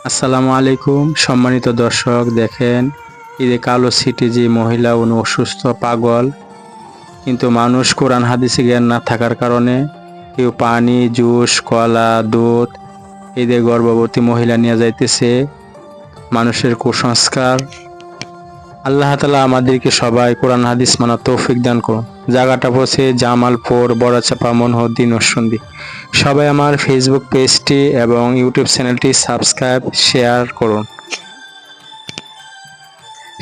আসসালামু আলাইকুম সম্মানিত দর্শক, দেখেন এই যে কালো সিটি যে মহিলা উনি অসুস্থ পাগল, কিন্তু মানুষ কোরআন হাদিসে জ্ঞান না থাকার কারণে কেউ পানি জুস কলা দুধ এই যে গর্ভবতী মহিলা নিয়ে যাইতেছে। মানুষের কুসংস্কার। আল্লাহ তাআলা আমাদেরকে সবাই কোরআন হাদিস মানার তৌফিক দান করুন। জায়গাটা পড়ছে জামালপুর বড়াচাপা মনহদ্দি নরসিংদী। সবাই আমার ফেসবুক পেজটি এবং ইউটিউব চ্যানেলটি সাবস্ক্রাইব শেয়ার করুন।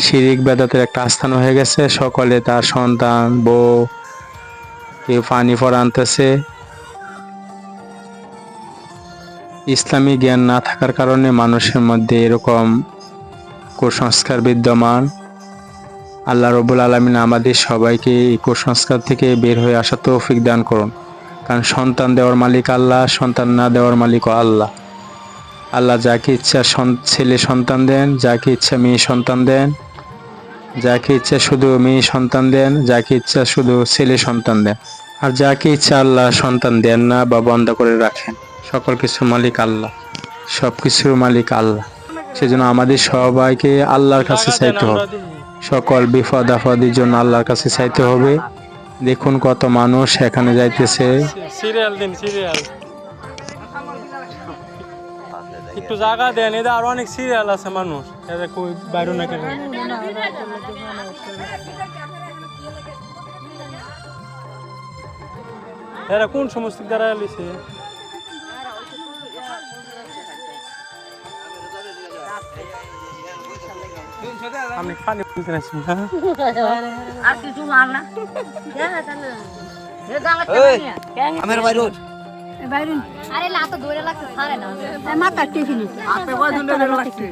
শিরিক বেদাতের একটা আস্থান হয়ে গেছে। সকলে তার সন্তান বউ কেউ পানি পরা আনতেছে। ইসলামী জ্ঞান না থাকার কারণে মানুষের মধ্যে এরকম কুসংস্কার বিদ্যমান। আল্লাহ রব্বুল আলামিন আমাদের সবাইকে এই কুসংস্কার থেকে বের হয়ে আসা তৌফিক দান করুন। কারণ সন্তান দেওয়ার মালিক আল্লাহ, সন্তান না দেওয়ার মালিকও আল্লাহ। আল্লাহ যাকে ইচ্ছা ছেলে সন্তান দেন, যাকে ইচ্ছা মেয়ে সন্তান দেন, যাকে ইচ্ছা শুধু মেয়ে সন্তান দেন, যাকে ইচ্ছা শুধু ছেলে সন্তান দেন, আর যাকে ইচ্ছা আল্লাহ সন্তান দেন না বা বন্ধ করে রাখেন। সকল কিছুর মালিক আল্লাহ, সব কিছুর মালিক আল্লাহ। সেজন্য আমাদের সবাইকে আল্লাহর কাছে চাইতে হবে। সকল বিপদ আপদের জন্য আল্লাহর কাছে চাইতে হবে। দেখুন কত মানুষ এখানে যাইতেছে। সিরিয়াল দিন সিরিয়াল একটু জায়গা দেন, এদের আরো অনেক সিরিয়াল আছে মানুষ, এদের কই বাইরে না কেন। এরা কোন সমস্ত দ্বারা লিছে? আমি পানি বলতে আসছি না আর কিছু মার না আমার বাইরে বাইরে আরে লা তো দৌড়ে লাগতে ছাড়ে না এই মাথা টিফিনি আপে কয় দিন ধরে লাগছে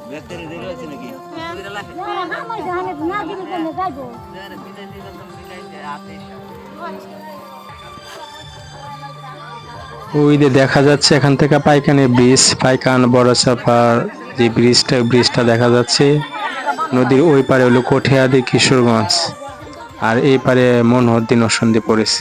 বেতেরে দেরি আছে নাকি দৌড়ে লাগছে আমার জানে না দিলে কেন যাইবো ওই যে দেখা যাচ্ছে এখান থেকে পাইকানে ব্রিজ, পাইকান বড়চাপার যে ব্রিজটা দেখা যাচ্ছে। নদীর ওই পারে হলো কঠিয়াদি কিশোরগঞ্জ, আর এই পারে মনহদ্দি নরসিংদী পড়েছে।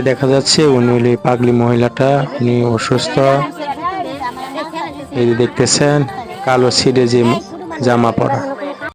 দেখা যাচ্ছে উনি হলো পাগলি মহিলাটা, উনি অসুস্থ। এই দেখতেছেন কালো সিটে যে জামা পরা।